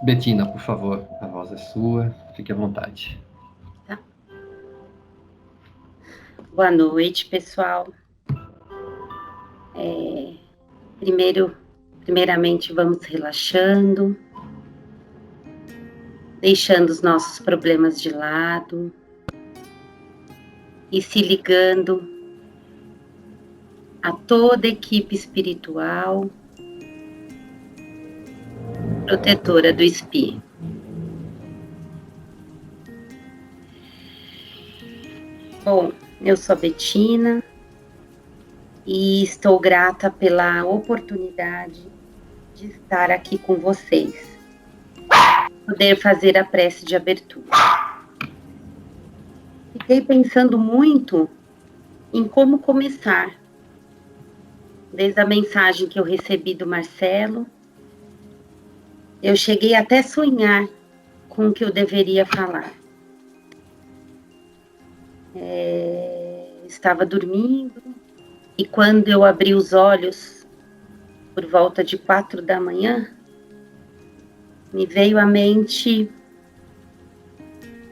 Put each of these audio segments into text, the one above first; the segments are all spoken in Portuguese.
Betina, por favor, a voz é sua, fique à vontade. Tá. Boa noite, pessoal. Primeiramente, vamos relaxando, deixando os nossos problemas de lado e se ligando a toda a equipe espiritual protetora do SPI. Bom, eu sou a Betina e estou grata pela oportunidade de estar aqui com vocês, poder fazer a prece de abertura. Fiquei pensando muito em como começar, desde a mensagem que eu recebi do Marcelo. Eu cheguei até a sonhar com o que eu deveria falar. Estava dormindo e quando eu abri os olhos, por volta de 4 da manhã, me veio à mente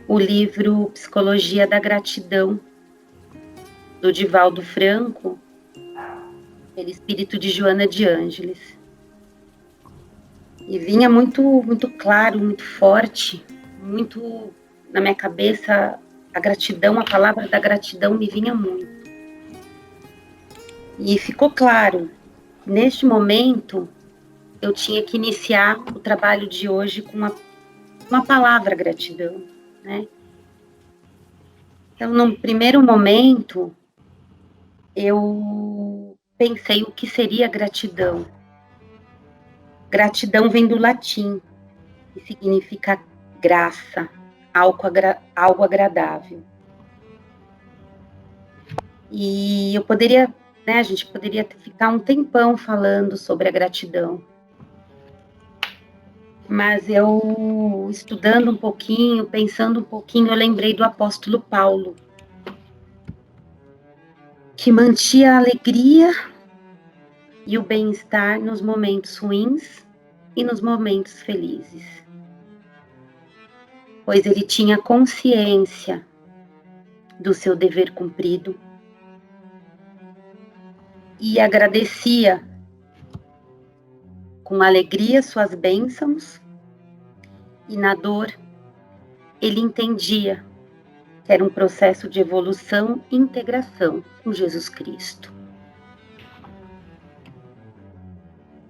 o livro Psicologia da Gratidão, do Divaldo Franco, aquele espírito de Joana de Ângeles. E vinha muito claro, muito forte, muito na minha cabeça a gratidão, a palavra da gratidão me vinha muito. E ficou claro, neste momento, eu tinha que iniciar o trabalho de hoje com uma palavra gratidão, né? Então, no primeiro momento, eu pensei o que seria gratidão. Gratidão vem do latim, que significa graça, algo agradável. E eu poderia, né, a gente poderia ficar um tempão falando sobre a gratidão. Mas eu, estudando um pouquinho, pensando um pouquinho, eu lembrei do apóstolo Paulo, que mantinha a alegria e o bem-estar nos momentos ruins e nos momentos felizes. Pois ele tinha consciência do seu dever cumprido e agradecia com alegria suas bênçãos, e na dor ele entendia que era um processo de evolução e integração com Jesus Cristo.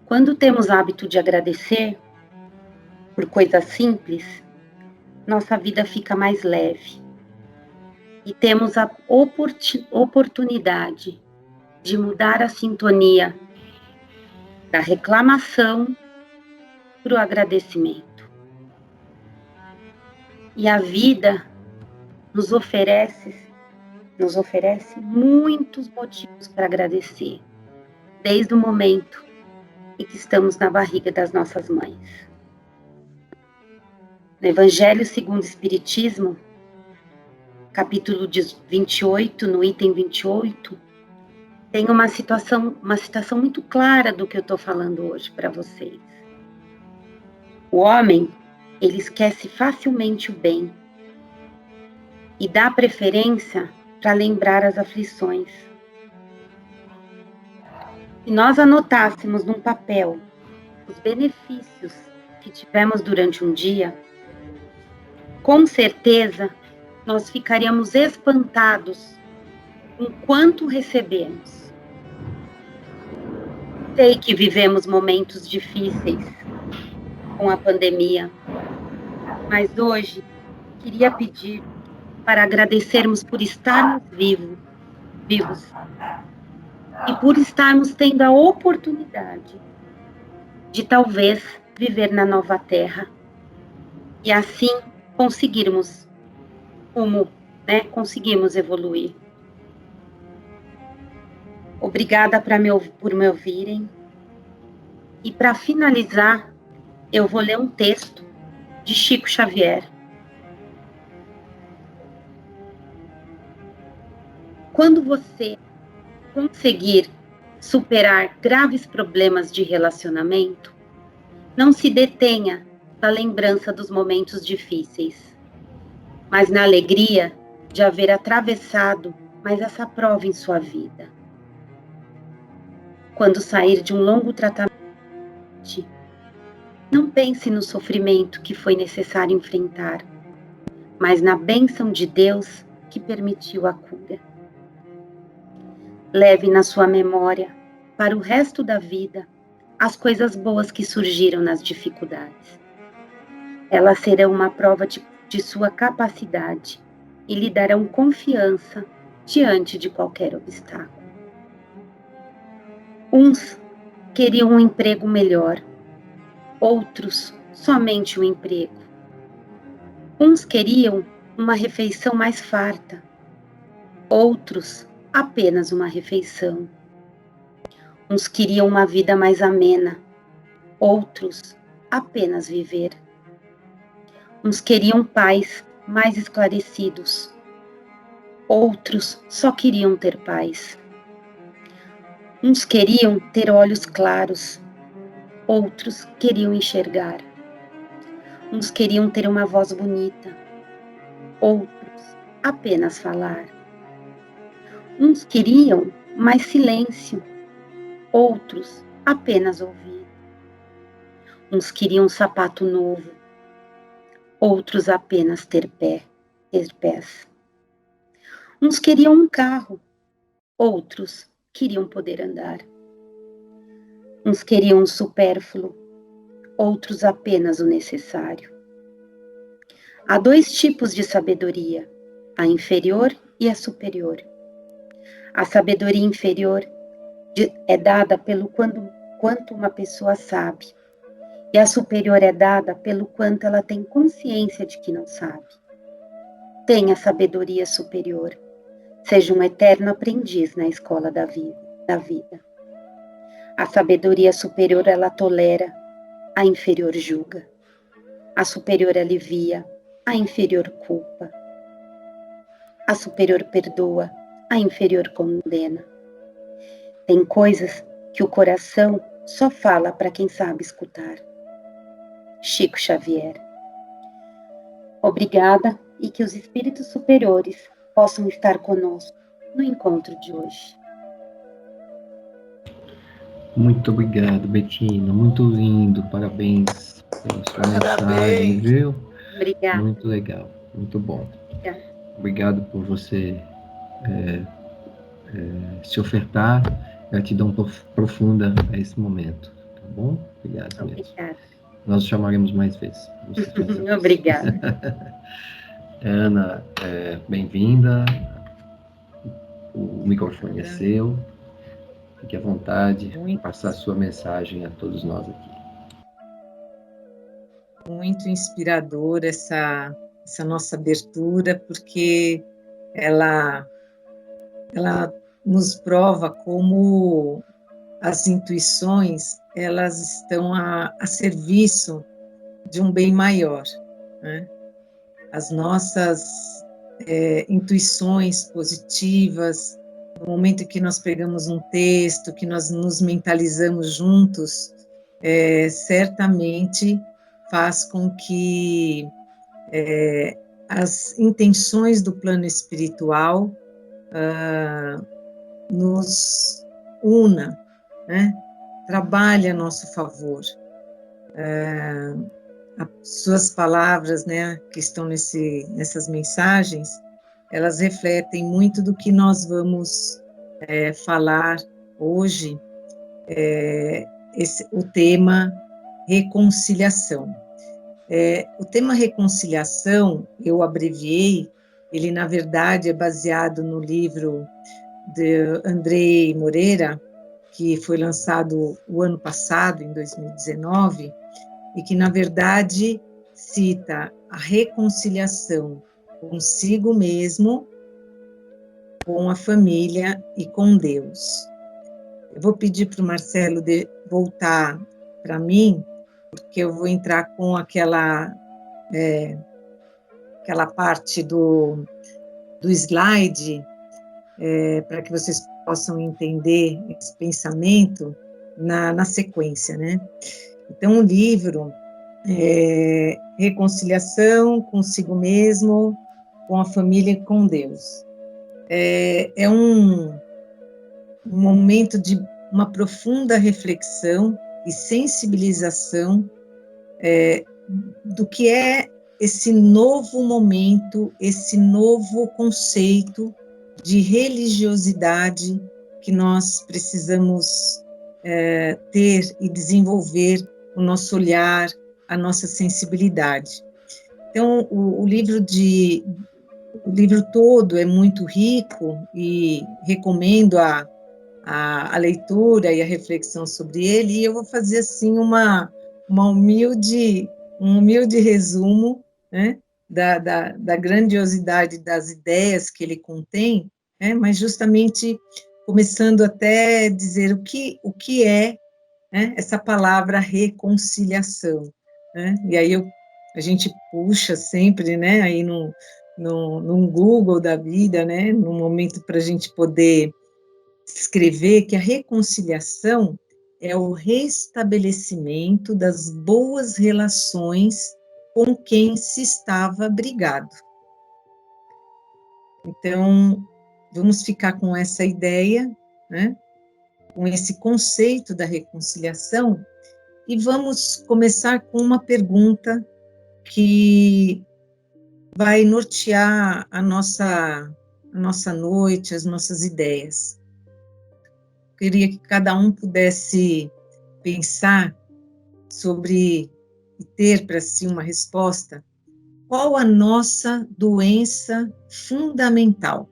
Quando temos hábito de agradecer por coisas simples, nossa vida fica mais leve e temos a oportunidade de mudar a sintonia da reclamação para o agradecimento. E a vida nos oferece muitos motivos para agradecer, desde o momento em que estamos na barriga das nossas mães. No Evangelho segundo o Espiritismo, capítulo 28, no item 28, tem uma citação muito clara do que eu estou falando hoje para vocês. O homem, ele esquece facilmente o bem e dá preferência para lembrar as aflições. Se nós anotássemos num papel os benefícios que tivemos durante um dia, com certeza nós ficaríamos espantados com quanto recebemos. Sei que vivemos momentos difíceis com a pandemia, mas hoje queria pedir para agradecermos por estarmos vivos e por estarmos tendo a oportunidade de talvez viver na nova terra e assim conseguirmos conseguimos evoluir. Obrigada por me ouvirem. E para finalizar, eu vou ler um texto de Chico Xavier. Quando você conseguir superar graves problemas de relacionamento, não se detenha na lembrança dos momentos difíceis, mas na alegria de haver atravessado mais essa prova em sua vida. Quando sair de um longo tratamento, não pense no sofrimento que foi necessário enfrentar, mas na bênção de Deus que permitiu a cura. Leve na sua memória, para o resto da vida, as coisas boas que surgiram nas dificuldades. Elas serão uma prova de sua capacidade e lhe darão confiança diante de qualquer obstáculo. Uns queriam um emprego melhor, outros somente um emprego. Uns queriam uma refeição mais farta, outros apenas uma refeição. Uns queriam uma vida mais amena, outros apenas viver. Uns queriam pais mais esclarecidos, outros só queriam ter paz. Uns queriam ter olhos claros, outros queriam enxergar. Uns queriam ter uma voz bonita, outros apenas falar. Uns queriam mais silêncio, outros apenas ouvir. Uns queriam um sapato novo, outros apenas ter pés. Uns queriam um carro, outros queriam poder andar. Uns queriam o supérfluo, outros apenas o necessário. Há dois tipos de sabedoria, a inferior e a superior. A sabedoria inferior é dada pelo quanto uma pessoa sabe, e a superior é dada pelo quanto ela tem consciência de que não sabe. Tenha sabedoria superior. Seja um eterno aprendiz na escola da vida. A sabedoria superior, ela tolera, a inferior julga. A superior alivia, a inferior culpa. A superior perdoa, a inferior condena. Tem coisas que o coração só fala para quem sabe escutar. Chico Xavier. Obrigada e que os espíritos superiores possam estar conosco no encontro de hoje. Muito obrigado, Betina. Muito lindo. Parabéns pela sua mensagem, viu? Obrigada. Muito legal. Muito bom. Obrigada. Obrigado por você se ofertar. Gratidão profunda a esse momento. Tá bom? Obrigado mesmo. Obrigada. Nós chamaremos mais vezes. Obrigada. Ana, bem-vinda. O microfone é seu. Fique à vontade de passar a sua mensagem a todos nós aqui. Muito inspiradora essa nossa abertura, porque ela nos prova como as intuições, elas estão a serviço de um bem maior, né? As nossas intuições positivas, no momento que nós pegamos um texto, que nós nos mentalizamos juntos, certamente faz com que as intenções do plano espiritual nos una, né? Trabalhe a nosso favor. As suas palavras, né, que estão nessas mensagens, elas refletem muito do que nós vamos falar hoje, o tema reconciliação. O tema reconciliação, eu abreviei, ele na verdade é baseado no livro de Andrei Moreira, que foi lançado o ano passado, em 2019, e que, na verdade, cita a reconciliação consigo mesmo, com a família e com Deus. Eu vou pedir para o Marcelo voltar para mim, porque eu vou entrar com aquela parte do slide, para que vocês possam entender esse pensamento na sequência, né? Então, o livro, reconciliação consigo mesmo, com a família e com Deus. É um momento de uma profunda reflexão e sensibilização do que é esse novo momento, esse novo conceito de religiosidade que nós precisamos ter e desenvolver o nosso olhar, a nossa sensibilidade. Então, o livro todo é muito rico e recomendo a leitura e a reflexão sobre ele, e eu vou fazer assim um humilde resumo, né, da grandiosidade das ideias que ele contém, né, mas justamente começando até a dizer o que é, né, essa palavra reconciliação, né, e aí a gente puxa sempre, né, aí num Google da vida, né, num momento para a gente poder escrever que a reconciliação é o restabelecimento das boas relações com quem se estava brigado. Então, vamos ficar com essa ideia, né, com esse conceito da reconciliação, e vamos começar com uma pergunta que vai nortear a nossa noite, as nossas ideias. Queria que cada um pudesse pensar sobre e ter para si uma resposta. Qual a nossa doença fundamental?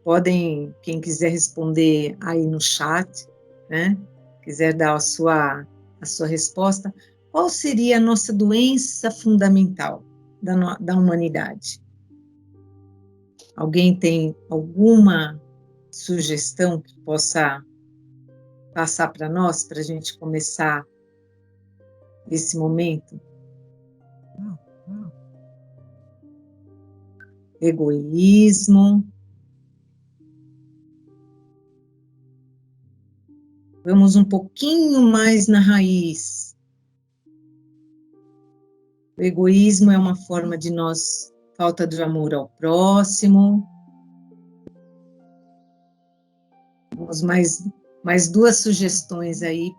Podem, quem quiser responder aí no chat, né? Quiser dar a sua resposta. Qual seria a nossa doença fundamental da humanidade? Alguém tem alguma sugestão que possa passar para nós, para a gente começar esse momento? Egoísmo. Vamos um pouquinho mais na raiz. O egoísmo é uma forma de falta de amor ao próximo. Vamos mais duas sugestões aí.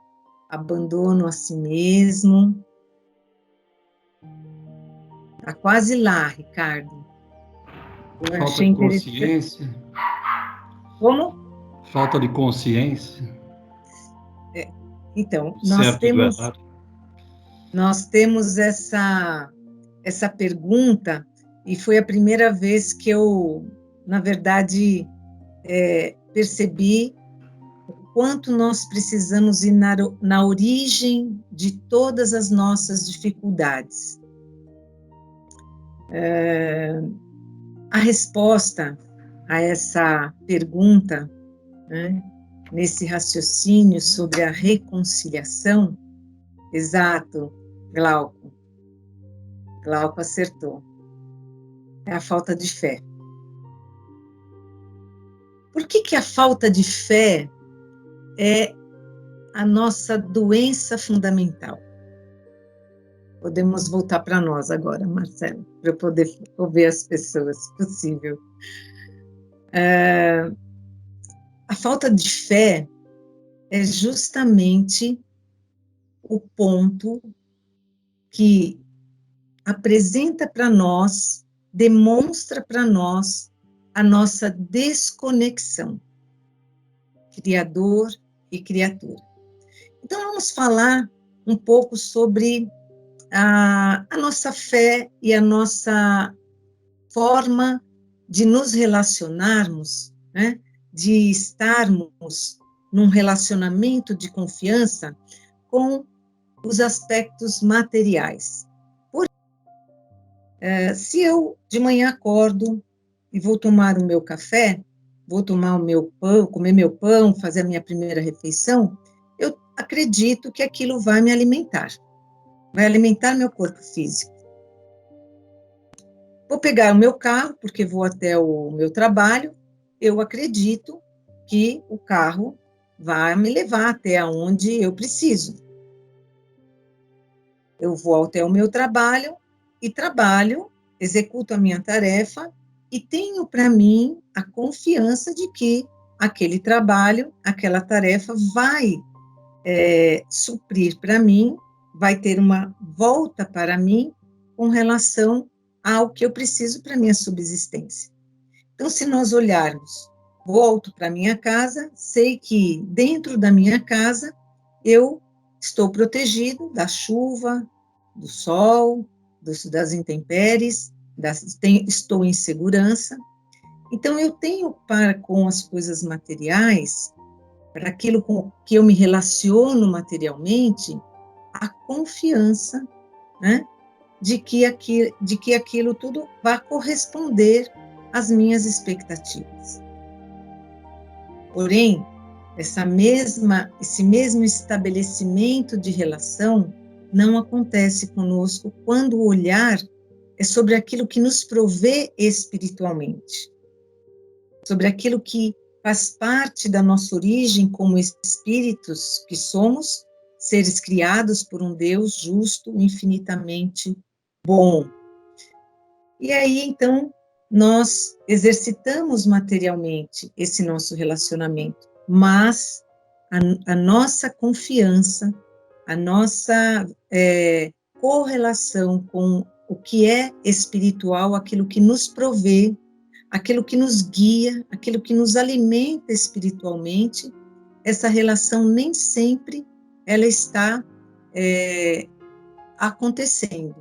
Abandono a si mesmo. Está quase lá, Ricardo. Falta de consciência. Como? Falta de consciência. Então, nós temos essa pergunta, e foi a primeira vez que eu, na verdade, percebi o quanto nós precisamos ir na origem de todas as nossas dificuldades. A resposta a essa pergunta, né, nesse raciocínio sobre a reconciliação, exato, Glauco acertou, é a falta de fé. Por que a falta de fé é a nossa doença fundamental? Podemos voltar para nós agora, Marcelo, para eu poder ouvir as pessoas, se possível. A falta de fé é justamente o ponto que apresenta para nós, demonstra para nós a nossa desconexão, Criador e criatura. Então, vamos falar um pouco sobre a nossa fé e a nossa forma de nos relacionarmos, né? De estarmos num relacionamento de confiança com os aspectos materiais. Se eu de manhã acordo e vou tomar o meu café, vou tomar o meu pão, comer meu pão, fazer a minha primeira refeição, eu acredito que aquilo vai me alimentar, vai alimentar meu corpo físico. Vou pegar o meu carro, porque vou até o meu trabalho, eu acredito que o carro vai me levar até onde eu preciso. eu vou até o meu trabalho e trabalho, executo a minha tarefa e tenho para mim a confiança de que aquele trabalho, aquela tarefa vai suprir para mim, vai ter uma volta para mim com relação ao que eu preciso para minha subsistência. Então, se nós olharmos, volto para minha casa, sei que dentro da minha casa eu estou protegido da chuva, do sol, das intempéries, estou em segurança. Então, eu tenho para com as coisas materiais, para aquilo com que eu me relaciono materialmente, a confiança, né, de que aquilo tudo vai corresponder às minhas expectativas. Porém, esse mesmo estabelecimento de relação não acontece conosco quando o olhar é sobre aquilo que nos provê espiritualmente, sobre aquilo que faz parte da nossa origem como espíritos que somos, seres criados por um Deus justo, infinitamente bom. E aí, então, nós exercitamos materialmente esse nosso relacionamento, mas a nossa confiança, a nossa correlação com o que é espiritual, aquilo que nos provê, aquilo que nos guia, aquilo que nos alimenta espiritualmente, essa relação nem sempre ela está acontecendo,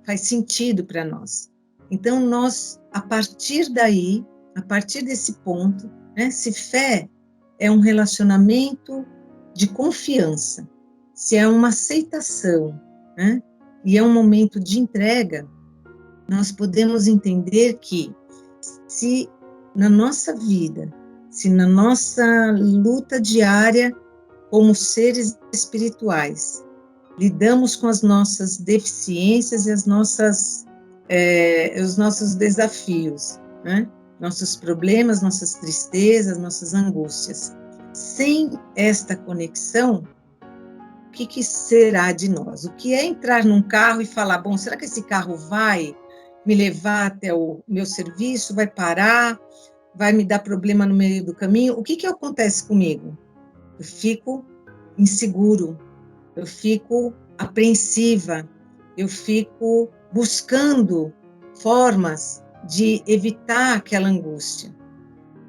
faz sentido para nós. Então, nós, a partir daí, a partir desse ponto, né, se fé é um relacionamento de confiança, se é uma aceitação, né, e é um momento de entrega, nós podemos entender que se na nossa vida, se na nossa luta diária como seres espirituais, lidamos com as nossas deficiências e os nossos desafios, né? Nossos problemas, nossas tristezas, nossas angústias. Sem esta conexão, o que será de nós? O que é entrar num carro e falar, bom, será que esse carro vai me levar até o meu serviço, vai parar, vai me dar problema no meio do caminho? O que acontece comigo? Eu fico inseguro, eu fico apreensiva, eu fico buscando formas de evitar aquela angústia.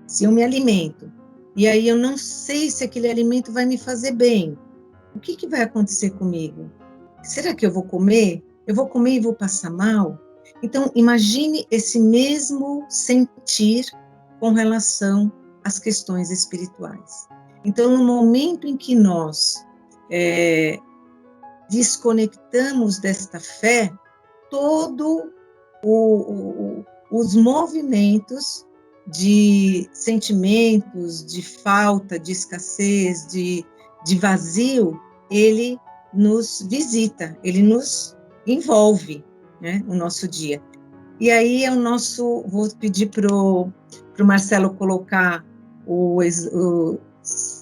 Se eu me alimento, e aí eu não sei se aquele alimento vai me fazer bem, o que vai acontecer comigo? Será que eu vou comer? Eu vou comer e vou passar mal? Então, imagine esse mesmo sentir com relação às questões espirituais. Então, no momento em que nós desconectamos desta fé, todo os movimentos de sentimentos, de falta, de escassez, de vazio, ele nos visita, ele nos envolve, né, o nosso dia. E aí vou pedir para o Marcelo colocar o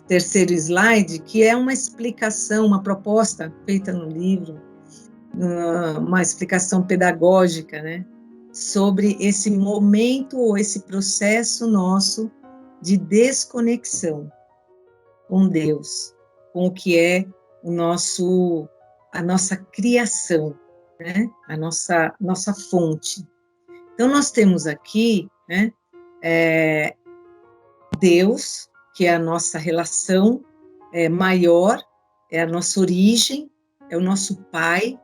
terceiro slide, que é uma explicação, uma proposta feita no livro, uma explicação pedagógica, né, sobre esse momento ou esse processo nosso de desconexão com Deus, com o que é a nossa criação, né, a nossa fonte. Então, nós temos aqui, né, Deus, que é a nossa relação maior, é a nossa origem, é o nosso Pai,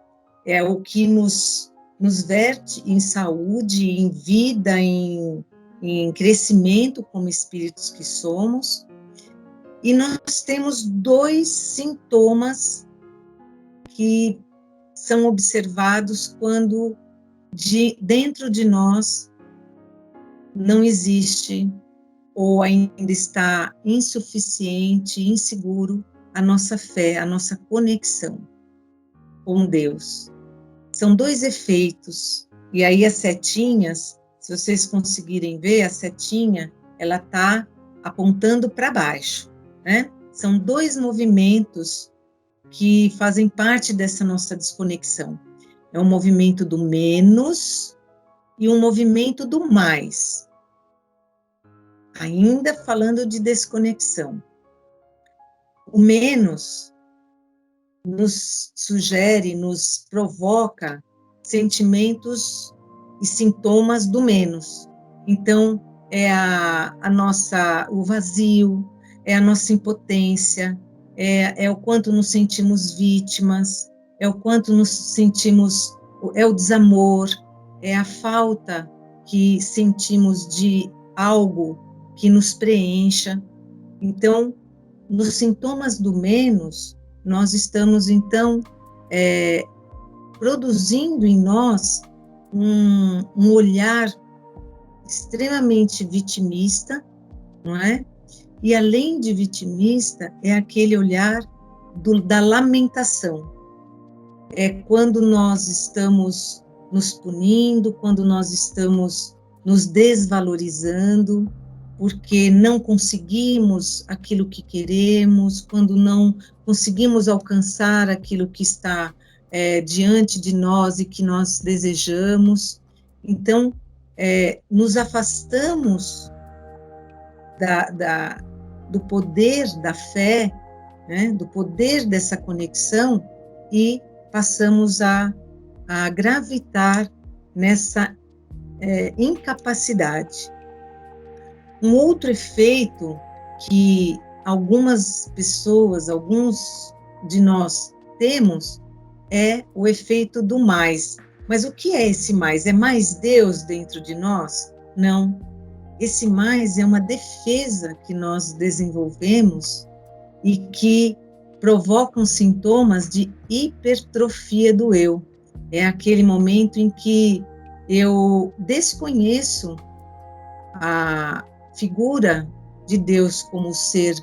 é o que nos verte em saúde, em vida, em crescimento como espíritos que somos. E nós temos dois sintomas que são observados quando dentro de nós não existe ou ainda está insuficiente, inseguro a nossa fé, a nossa conexão com Deus. São dois efeitos, e aí as setinhas, se vocês conseguirem ver, a setinha, ela está apontando para baixo, né? São dois movimentos que fazem parte dessa nossa desconexão. É um movimento do menos e um movimento do mais. Ainda falando de desconexão. O menos nos sugere, nos provoca sentimentos e sintomas do menos. Então, é o vazio, é a nossa impotência, é o quanto nos sentimos vítimas, é o quanto nos sentimos, é o desamor, é a falta que sentimos de algo que nos preencha. Então, nos sintomas do menos, nós estamos, então, produzindo em nós um olhar extremamente vitimista, não é? E, além de vitimista, é aquele olhar da lamentação. É quando nós estamos nos punindo, quando nós estamos nos desvalorizando, porque não conseguimos aquilo que queremos, quando não conseguimos alcançar aquilo que está diante de nós e que nós desejamos. Então, nos afastamos do poder da fé, né, do poder dessa conexão, e passamos a gravitar nessa incapacidade. Um outro efeito que algumas pessoas, alguns de nós temos, é o efeito do mais. Mas o que é esse mais? É mais Deus dentro de nós? Não. Esse mais é uma defesa que nós desenvolvemos e que provocam sintomas de hipertrofia do eu. É aquele momento em que eu desconheço a figura de Deus como ser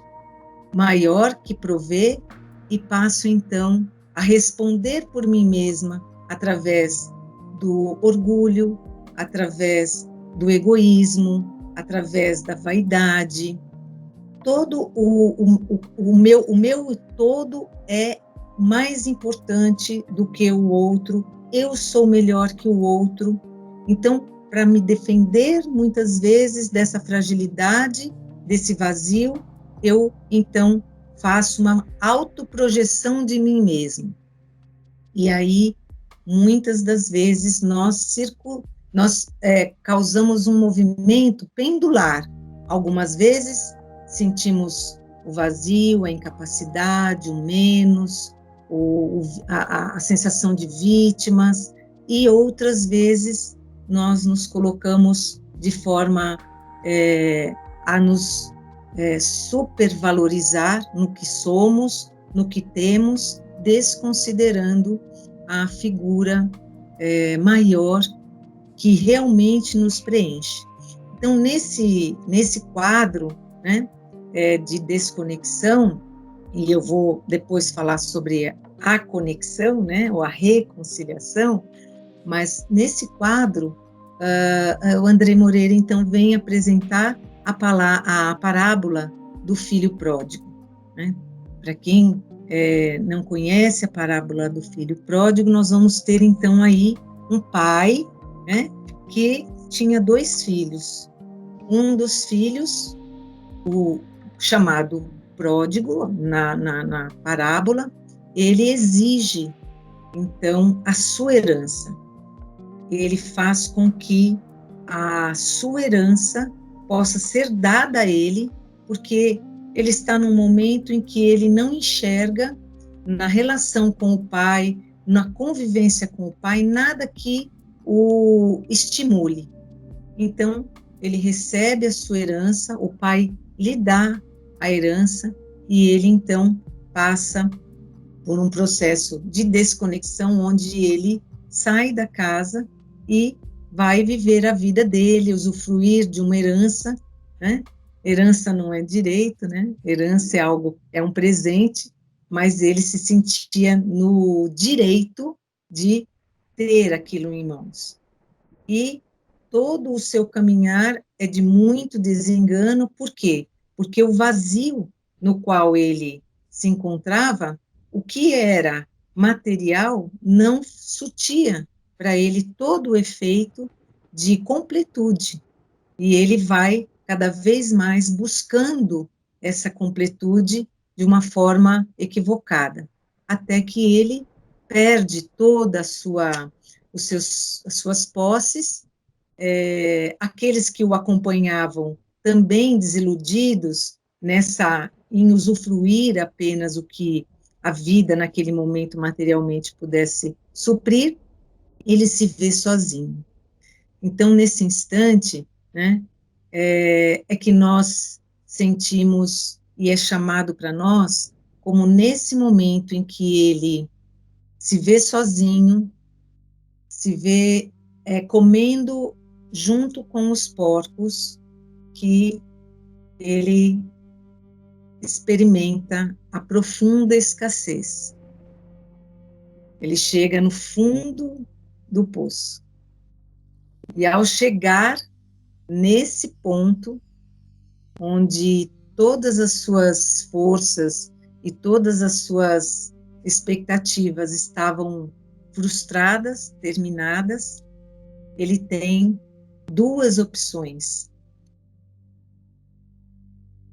maior que provê e passo, então, a responder por mim mesma através do orgulho, através do egoísmo, através da vaidade. Todo o meu todo é mais importante do que o outro, eu sou melhor que o outro. Então, para me defender muitas vezes dessa fragilidade, desse vazio, eu então faço uma autoprojeção de mim mesmo. E aí, muitas das vezes, nós causamos um movimento pendular. Algumas vezes sentimos o vazio, a incapacidade, o menos, a sensação de vítimas, e outras vezes nós nos colocamos de forma a nos supervalorizar no que somos, no que temos, desconsiderando a figura maior que realmente nos preenche. Então, nesse quadro, né, de desconexão, e eu vou depois falar sobre a conexão, né, ou a reconciliação, mas nesse quadro, o André Moreira, então, vem apresentar a parábola do filho pródigo. Né? Para quem não conhece a parábola do filho pródigo, nós vamos ter, então, aí um pai, né, que tinha 2 filhos. Um dos filhos, o chamado pródigo, na parábola, ele exige, então, a sua herança. Ele faz com que a sua herança possa ser dada a ele, porque ele está num momento em que ele não enxerga na relação com o pai, na convivência com o pai, nada que o estimule. Então, ele recebe a sua herança, o pai lhe dá a herança, e ele, então, passa por um processo de desconexão, onde ele sai da casa e vai viver a vida dele, usufruir de uma herança, né? Herança não é direito, né? Herança é um presente, mas ele se sentia no direito de ter aquilo em mãos. E todo o seu caminhar é de muito desengano, por quê? Porque o vazio no qual ele se encontrava o que era material não surtia para ele todo o efeito de completude. E ele vai cada vez mais buscando essa completude de uma forma equivocada, até que ele perde toda as suas posses, aqueles que o acompanhavam também desiludidos em usufruir apenas o que a vida naquele momento materialmente pudesse suprir, ele se vê sozinho. Então, nesse instante, né, que nós sentimos, e é chamado para nós, como nesse momento em que ele se vê sozinho, se vê comendo junto com os porcos, que ele experimenta a profunda escassez. Ele chega no fundo do poço. E ao chegar nesse ponto, onde todas as suas forças e todas as suas expectativas estavam frustradas, terminadas, ele tem duas opções.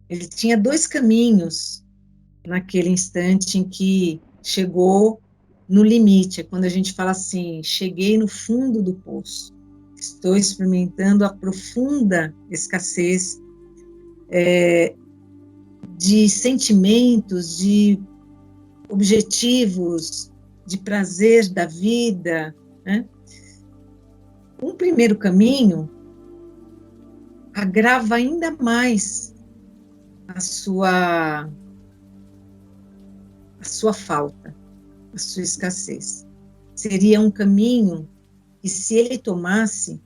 Ele tinha dois caminhos naquele instante em que chegou no limite, é quando a gente fala assim, cheguei no fundo do poço, estou experimentando a profunda escassez de sentimentos, de objetivos, de prazer da vida, né? Um primeiro caminho agrava ainda mais a sua falta, a sua escassez. Seria um caminho que, se ele tomasse,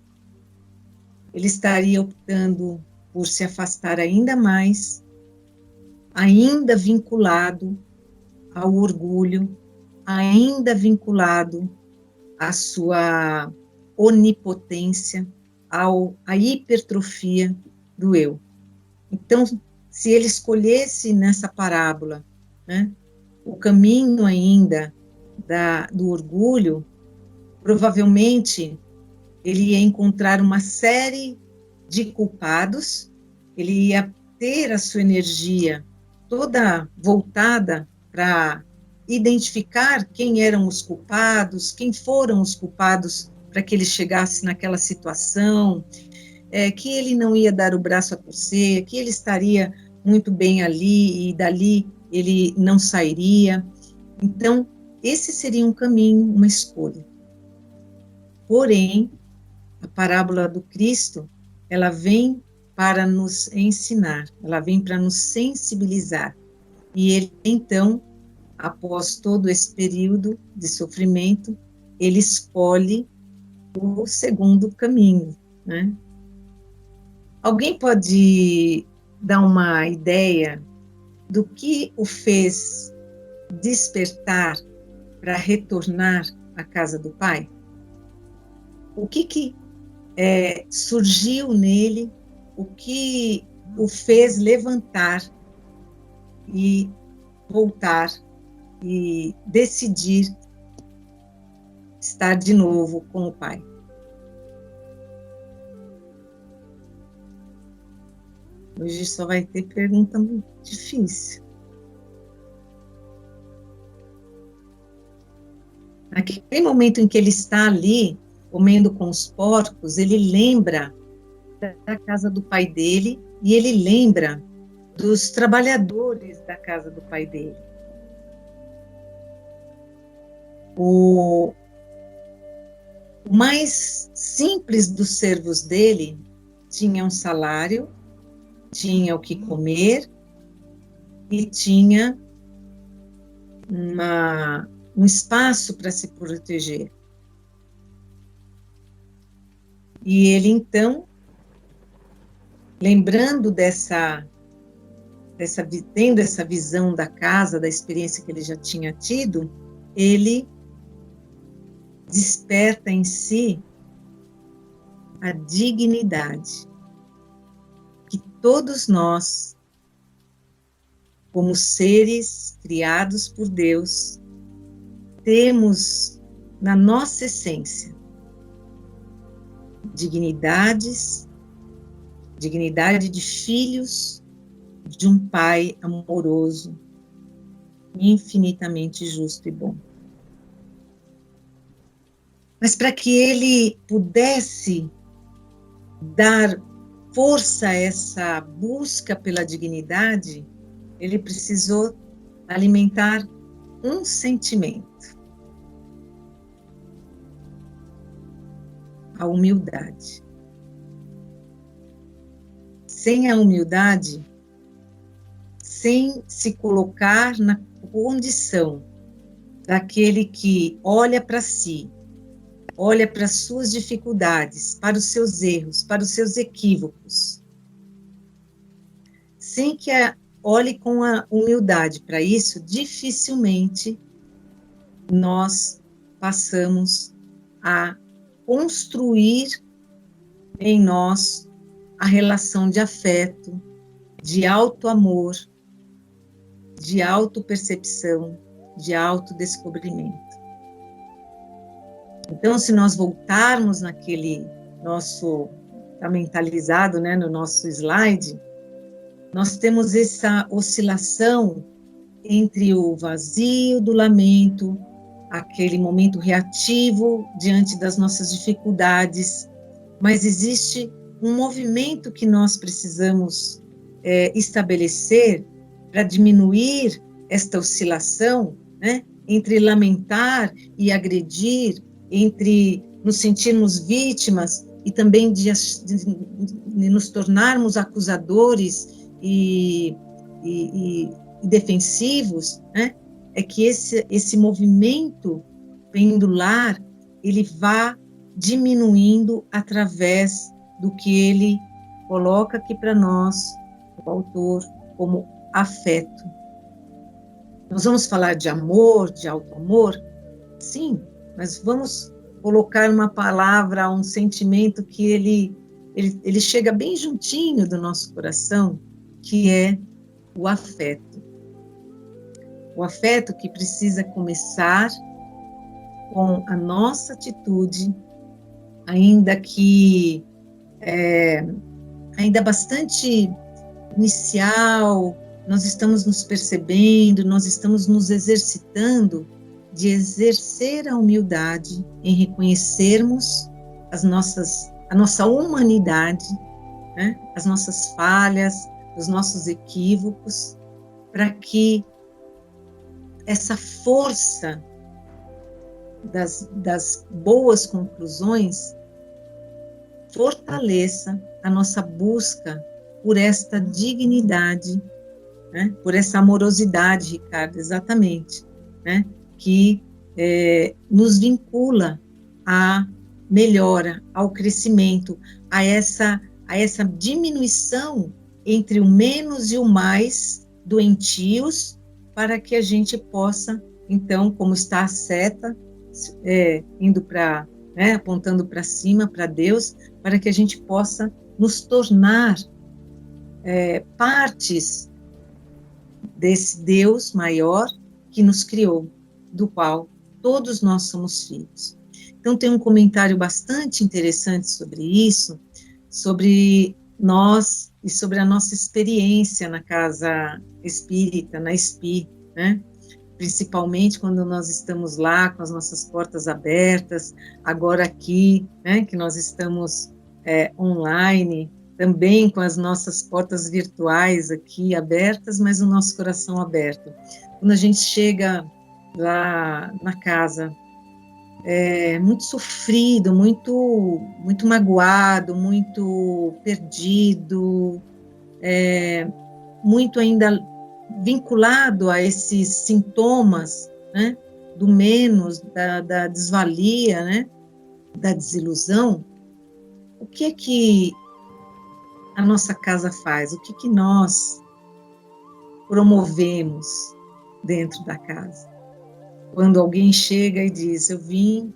ele estaria optando por se afastar ainda mais, ainda vinculado ao orgulho, ainda vinculado à sua onipotência, à hipertrofia do eu. Então, se ele escolhesse nessa parábola, né, o caminho ainda do orgulho, provavelmente ele ia encontrar uma série de culpados, ele ia ter a sua energia toda voltada para identificar quem eram os culpados, quem foram os culpados para que ele chegasse naquela situação, que ele não ia dar o braço a torcer, que ele estaria muito bem ali e dali ele não sairia. Então, esse seria um caminho, uma escolha. Porém, a parábola do Cristo, ela vem para nos ensinar, ela vem para nos sensibilizar. E ele, então, após todo esse período de sofrimento, ele escolhe o segundo caminho, né? Alguém pode dar uma ideia do que o fez despertar para retornar à casa do Pai? O que surgiu nele, o que o fez levantar e voltar e decidir estar de novo com o Pai? Hoje só vai ter pergunta muito difícil. Naquele momento em que ele está ali, comendo com os porcos, ele lembra da casa do pai dele e ele lembra dos trabalhadores da casa do pai dele. O mais simples dos servos dele tinha um salário, tinha o que comer e tinha um espaço para se proteger. E ele, então, lembrando tendo essa visão da casa, da experiência que ele já tinha tido, ele desperta em si a dignidade que todos nós como seres criados por Deus, temos na nossa essência dignidade de filhos de um Pai amoroso, infinitamente justo e bom. Mas para que ele pudesse dar força a essa busca pela dignidade, ele precisou alimentar um sentimento: a humildade. Sem a humildade, sem se colocar na condição daquele que olha para si, olha para as suas dificuldades, para os seus erros, para os seus equívocos, sem que olhe com a humildade para isso, dificilmente nós passamos a construir em nós a relação de afeto, de auto-amor, de autopercepção, de autodescobrimento. Então, se nós voltarmos naquele nosso, tá mentalizado, né, no nosso slide, nós temos essa oscilação entre o vazio do lamento, aquele momento reativo diante das nossas dificuldades, mas existe um movimento que nós precisamos estabelecer para diminuir esta oscilação, né, entre lamentar e agredir, entre nos sentirmos vítimas e também de nos tornarmos acusadores e defensivos, né? É que esse movimento pendular, ele vá diminuindo através do que ele coloca aqui para nós, o autor, como afeto. Nós vamos falar de amor, de auto-amor? Sim, mas vamos colocar uma palavra, um sentimento que ele chega bem juntinho do nosso coração, que é o afeto. O afeto que precisa começar com a nossa atitude, ainda que ainda bastante inicial, nós estamos nos percebendo, nós estamos nos exercitando de exercer a humildade em reconhecermos a nossa humanidade, né? As nossas falhas, os nossos equívocos, para que essa força das boas conclusões fortaleça a nossa busca por esta dignidade, né? Por essa amorosidade, Ricardo, exatamente, né? Que nos vincula à melhora, ao crescimento, a essa diminuição entre o menos e o mais doentios, para que a gente possa, então, como está a seta, indo para, né, apontando para cima, para Deus, para que a gente possa nos tornar partes desse Deus maior que nos criou, do qual todos nós somos filhos. Então, tem um comentário bastante interessante sobre isso, sobre nós e sobre a nossa experiência na casa espírita, na SPI, né? Principalmente quando nós estamos lá com as nossas portas abertas, agora aqui, né, que nós estamos online, também com as nossas portas virtuais aqui abertas, mas o nosso coração aberto. Quando a gente chega lá na casa, muito sofrido, muito magoado, muito perdido, muito ainda vinculado a esses sintomas, né, do menos, da desvalia, né, da desilusão. O que é que a nossa casa faz? O que que nós promovemos dentro da casa? Quando alguém chega e diz, eu vim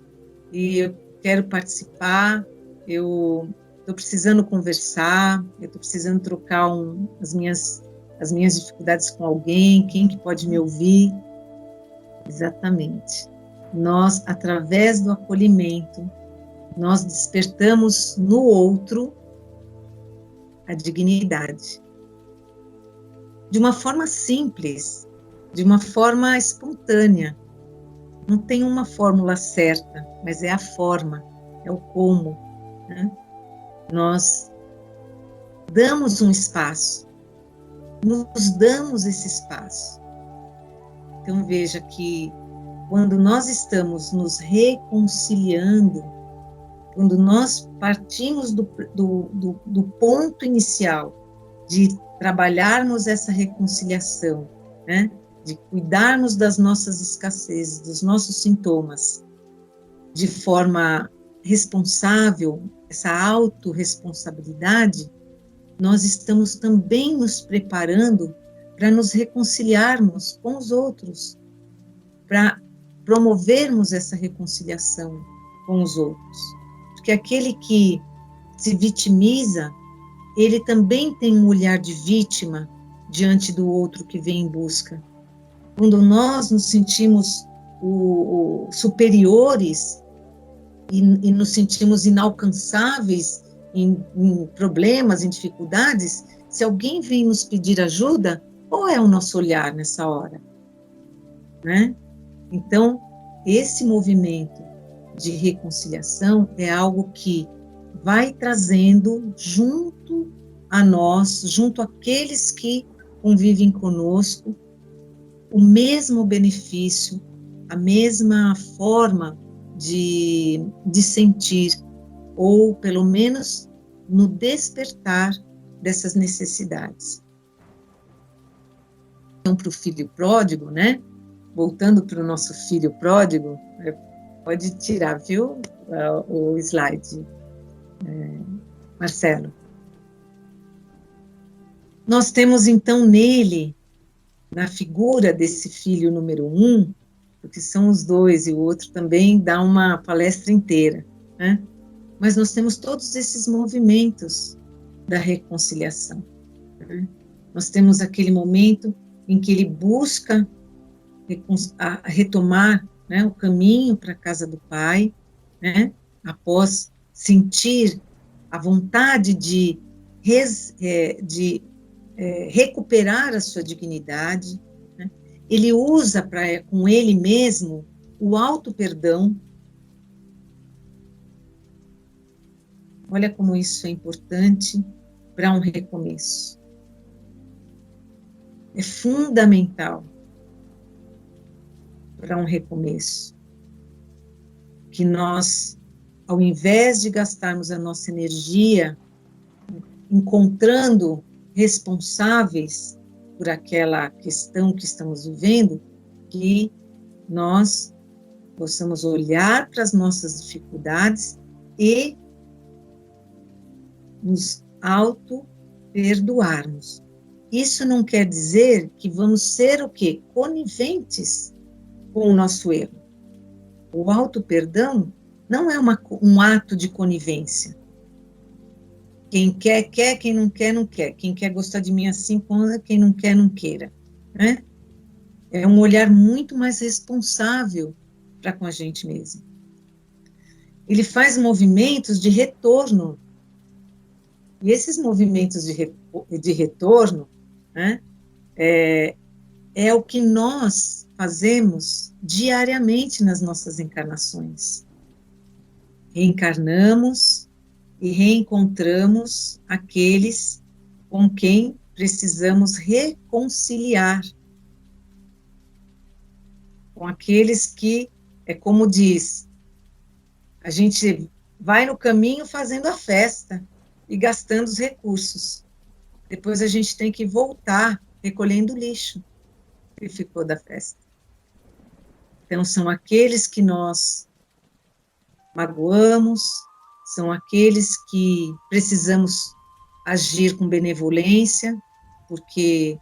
e eu quero participar, eu estou precisando conversar, eu estou precisando trocar as minhas as minhas dificuldades com alguém, quem que pode me ouvir? Exatamente. Nós, através do acolhimento, nós despertamos no outro a dignidade. De uma forma simples, de uma forma espontânea. Não tem uma fórmula certa, mas é a forma, é o como, né? Nós damos um espaço, nos damos esse espaço. Então veja que quando nós estamos nos reconciliando, quando nós partimos do ponto inicial de trabalharmos essa reconciliação, né? De cuidarmos das nossas escassezes, dos nossos sintomas, de forma responsável, essa autorresponsabilidade, nós estamos também nos preparando para nos reconciliarmos com os outros, para promovermos essa reconciliação com os outros. Porque aquele que se vitimiza, ele também tem um olhar de vítima diante do outro que vem em busca. Quando nós nos sentimos superiores e nos sentimos inalcançáveis em problemas, em dificuldades, se alguém vem nos pedir ajuda, qual é o nosso olhar nessa hora? Né? Então, esse movimento de reconciliação é algo que vai trazendo junto a nós, junto àqueles que convivem conosco, o mesmo benefício, a mesma forma de sentir, ou pelo menos no despertar dessas necessidades. Então, para o filho pródigo, né? Voltando para o nosso filho pródigo, pode tirar, viu, o slide, Marcelo. Nós temos então nele, na figura desse filho número 1, porque são os dois, e o outro também dá uma palestra inteira, né? Mas nós temos todos esses movimentos da reconciliação, né? Nós temos aquele momento em que ele busca retomar, né, o caminho para a casa do pai, né, após sentir a vontade de recuperar a sua dignidade, né? Ele usa com ele mesmo o auto-perdão. Olha como isso é importante para um recomeço. É fundamental para um recomeço. Que nós, ao invés de gastarmos a nossa energia encontrando responsáveis por aquela questão que estamos vivendo, que nós possamos olhar para as nossas dificuldades e nos auto-perdoarmos. Isso não quer dizer que vamos ser o quê? Coniventes com o nosso erro. O auto-perdão não é um ato de conivência. Quem quer, quer, quem não quer, não quer. Quem quer gostar de mim assim, quem não quer, não queira. Né? É um olhar muito mais responsável para com a gente mesmo. Ele faz movimentos de retorno. E esses movimentos de retorno, né, é o que nós fazemos diariamente nas nossas encarnações. Reencarnamos e reencontramos aqueles com quem precisamos reconciliar. Com aqueles que, é como diz, a gente vai no caminho fazendo a festa e gastando os recursos. Depois a gente tem que voltar recolhendo o lixo que ficou da festa. Então, são aqueles que nós magoamos, são aqueles que precisamos agir com benevolência, porque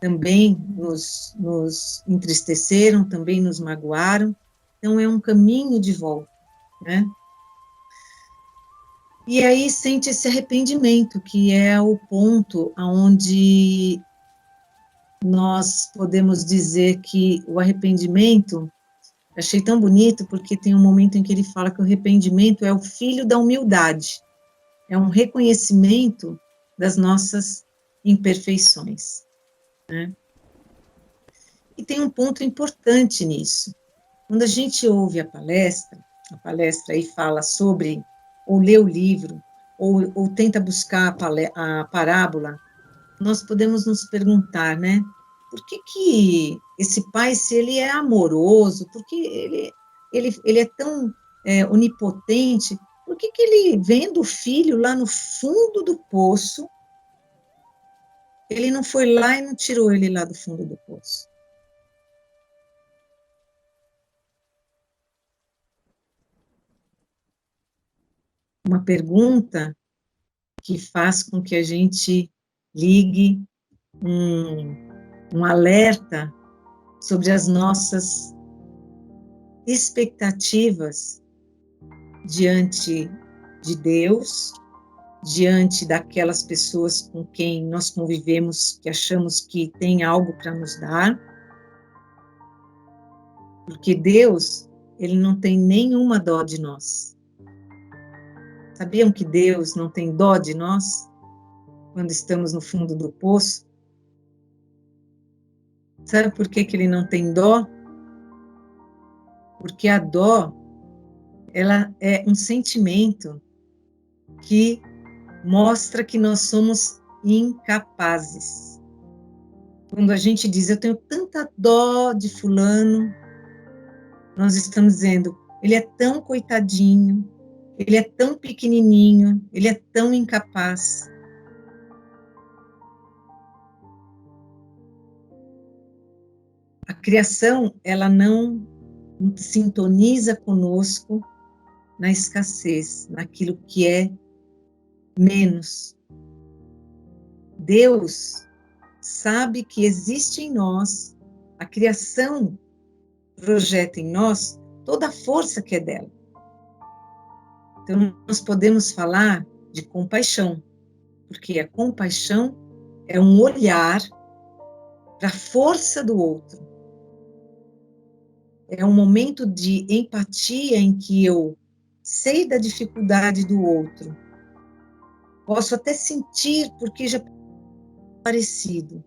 também nos entristeceram, também nos magoaram. Então, é um caminho de volta, né? E aí sente esse arrependimento, que é o ponto onde nós podemos dizer que o arrependimento, achei tão bonito, porque tem um momento em que ele fala que o arrependimento é o filho da humildade, é um reconhecimento das nossas imperfeições, né? E tem um ponto importante nisso. Quando a gente ouve a palestra aí fala sobre, ou lê o livro, ou tenta buscar a parábola, nós podemos nos perguntar, né? Por que esse pai, se ele é amoroso, por que ele é tão onipotente, por que ele, vendo o filho lá no fundo do poço, ele não foi lá e não tirou ele lá do fundo do poço? Uma pergunta que faz com que a gente ligue um alerta sobre as nossas expectativas diante de Deus, diante daquelas pessoas com quem nós convivemos, que achamos que tem algo para nos dar, porque Deus, ele não tem nenhuma dó de nós. Sabiam que Deus não tem dó de nós quando estamos no fundo do poço? Sabe por que ele não tem dó? Porque a dó, ela é um sentimento que mostra que nós somos incapazes. Quando a gente diz, eu tenho tanta dó de fulano, nós estamos dizendo, ele é tão coitadinho, ele é tão pequenininho, ele é tão incapaz. A criação, ela não sintoniza conosco na escassez, naquilo que é menos. Deus sabe que existe em nós, a criação projeta em nós toda a força que é dela. Então, nós podemos falar de compaixão, porque a compaixão é um olhar para a força do outro. É um momento de empatia em que eu sei da dificuldade do outro. Posso até sentir, porque já é parecido,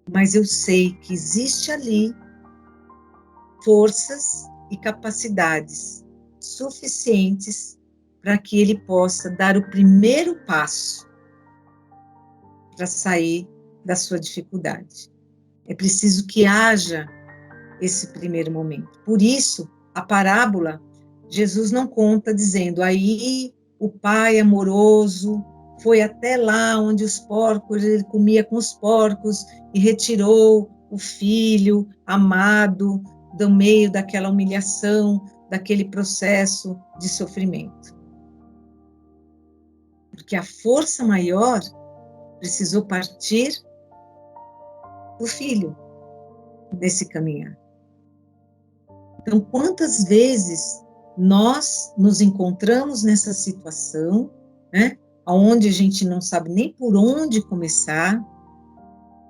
mas eu sei que existe ali forças e capacidades suficientes para que ele possa dar o primeiro passo para sair da sua dificuldade. É preciso que haja esse primeiro momento. Por isso, a parábola, Jesus não conta dizendo, aí o pai amoroso foi até lá onde os porcos, ele comia com os porcos e retirou o filho amado do meio daquela humilhação, daquele processo de sofrimento. Porque a força maior precisou partir do filho nesse caminhar. Então, quantas vezes nós nos encontramos nessa situação, né, onde a gente não sabe nem por onde começar,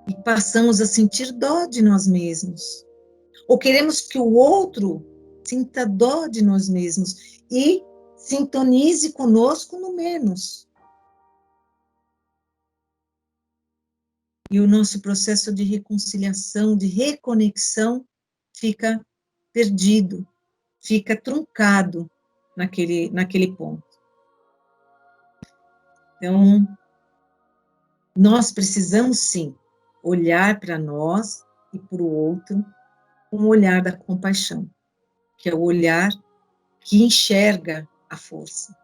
e passamos a sentir dó de nós mesmos, ou queremos que o outro sinta dó de nós mesmos e sintonize conosco no menos. E o nosso processo de reconciliação, de reconexão, fica perdido, fica truncado naquele ponto. Então, nós precisamos, sim, olhar para nós e para o outro com o olhar da compaixão, que é o olhar que enxerga a força,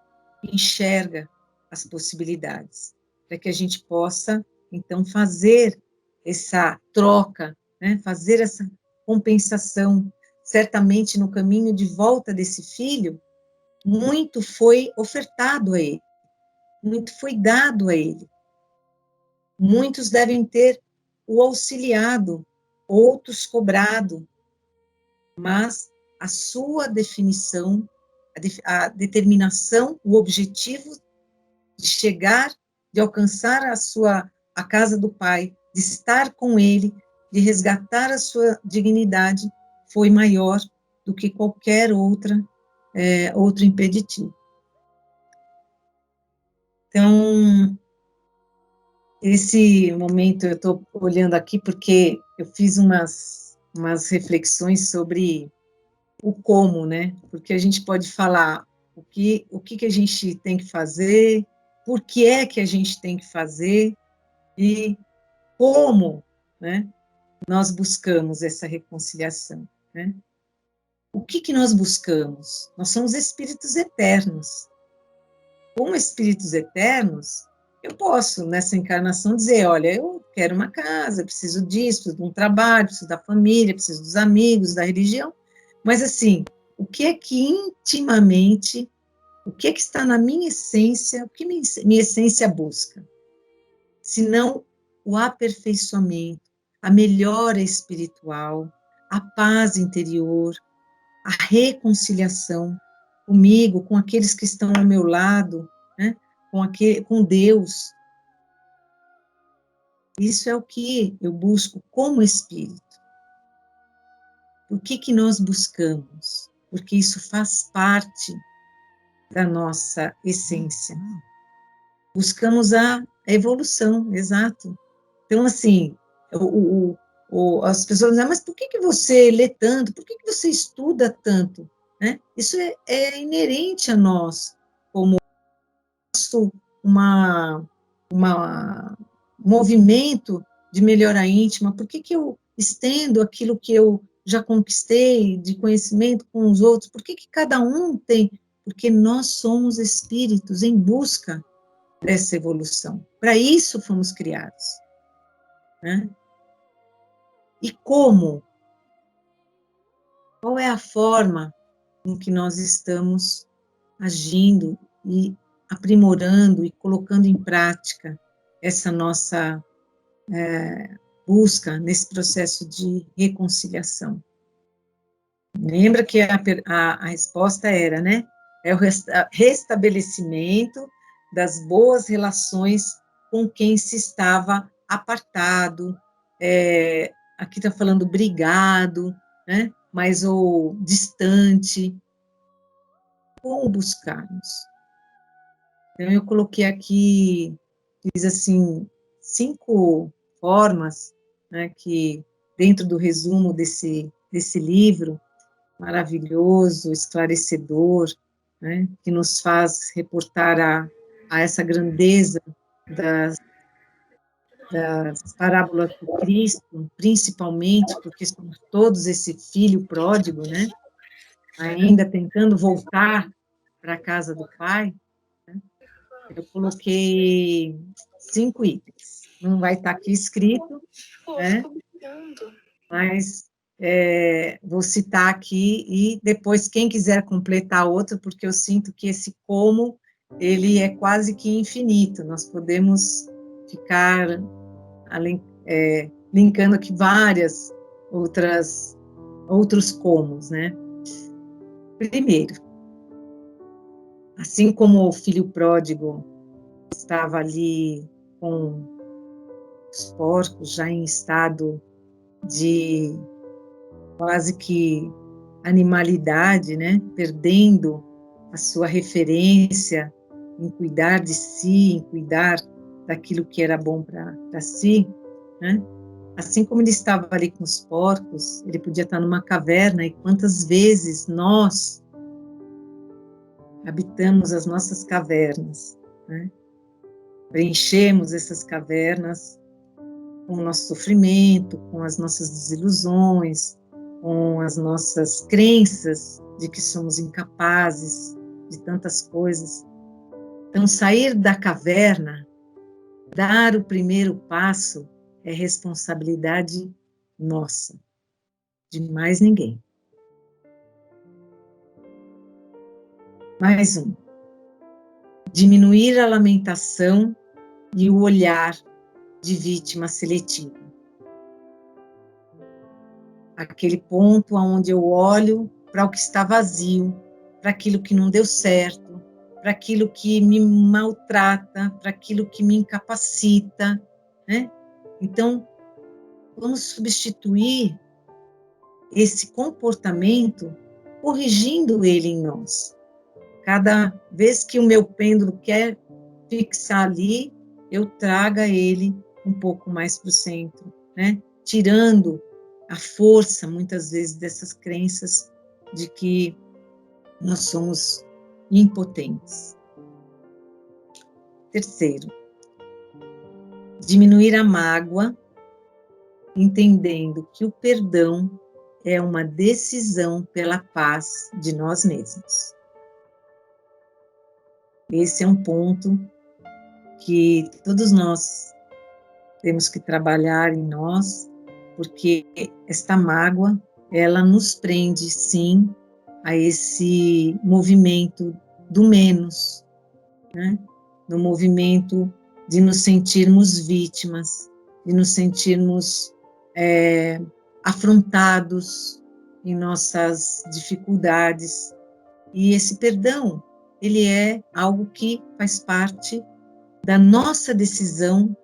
que enxerga as possibilidades, para que a gente possa, então, fazer essa troca, né, fazer essa compensação. Certamente, no caminho de volta desse filho, muito foi ofertado a ele, muito foi dado a ele. Muitos devem ter o auxiliado, outros cobrado, mas a sua definição, a determinação, o objetivo de chegar, de alcançar a casa do Pai, de estar com ele, de resgatar a sua dignidade, foi maior do que qualquer outro impeditivo. Então, esse momento eu estou olhando aqui porque eu fiz umas reflexões sobre o como, né? Porque a gente pode falar o que a gente tem que fazer, por que é que a gente tem que fazer e como, né, nós buscamos essa reconciliação, né? O que nós buscamos? Nós somos espíritos eternos. Como espíritos eternos, eu posso, nessa encarnação, dizer, olha, eu quero uma casa, eu preciso disso, preciso de um trabalho, preciso da família, preciso dos amigos, da religião, mas assim, o que é que intimamente, o que é que está na minha essência, o que minha essência busca? Senão o aperfeiçoamento, a melhora espiritual, a paz interior, a reconciliação comigo, com aqueles que estão ao meu lado, né? Com Deus. Isso é o que eu busco como espírito. O que nós buscamos? Porque isso faz parte da nossa essência. Buscamos a evolução, exato. Então, assim, as pessoas dizem, mas por que você lê tanto? Por que você estuda tanto? Né? Isso é inerente a nós, como uma movimento de melhora íntima. Por que eu estendo aquilo que eu já conquistei de conhecimento com os outros? Por que cada um tem? Porque nós somos espíritos em busca dessa evolução. Para isso fomos criados. Né? E como? Qual é a forma em que nós estamos agindo e aprimorando e colocando em prática essa nossa busca nesse processo de reconciliação? Lembra que a resposta era, né? É o restabelecimento das boas relações com quem se estava apartado, aqui está falando brigado, né? Mas ou distante. Como buscarmos? Então, eu coloquei aqui, diz assim, 5 formas, né, que dentro do resumo desse livro, maravilhoso, esclarecedor, né, que nos faz reportar a essa grandeza das parábolas do Cristo, principalmente porque somos todos esse filho pródigo, né, ainda tentando voltar para a casa do Pai. Né, eu coloquei 5 itens, não vai estar aqui escrito, né, mas vou citar aqui e depois quem quiser completar outro, porque eu sinto que esse como, ele é quase que infinito, nós podemos ficar linkando aqui várias outros comos, né? Primeiro, assim como o filho pródigo estava ali com os porcos já em estado de quase que animalidade, né? Perdendo a sua referência em cuidar de si, em cuidar daquilo que era bom para si, né? Assim como ele estava ali com os porcos, ele podia estar numa caverna, e quantas vezes nós habitamos as nossas cavernas, né? Preenchemos essas cavernas com o nosso sofrimento, com as nossas desilusões, com as nossas crenças de que somos incapazes de tantas coisas. Então, sair da caverna, dar o primeiro passo, é responsabilidade nossa, de mais ninguém. Mais um. Diminuir a lamentação e o olhar de vítima seletiva. Aquele ponto onde eu olho para o que está vazio, para aquilo que não deu certo, para aquilo que me maltrata, para aquilo que me incapacita, né? Então, vamos substituir esse comportamento corrigindo ele em nós. Cada vez que o meu pêndulo quer fixar ali, eu traga ele um pouco mais para o centro, né? Tirando a força, muitas vezes, dessas crenças de que nós somos impotentes. Terceiro, diminuir a mágoa, entendendo que o perdão é uma decisão pela paz de nós mesmos. Esse é um ponto que todos nós temos que trabalhar em nós, porque esta mágoa, ela nos prende, sim, a esse movimento do menos, né? No movimento de nos sentirmos vítimas, de nos sentirmos afrontados em nossas dificuldades. E esse perdão, ele é algo que faz parte da nossa decisão,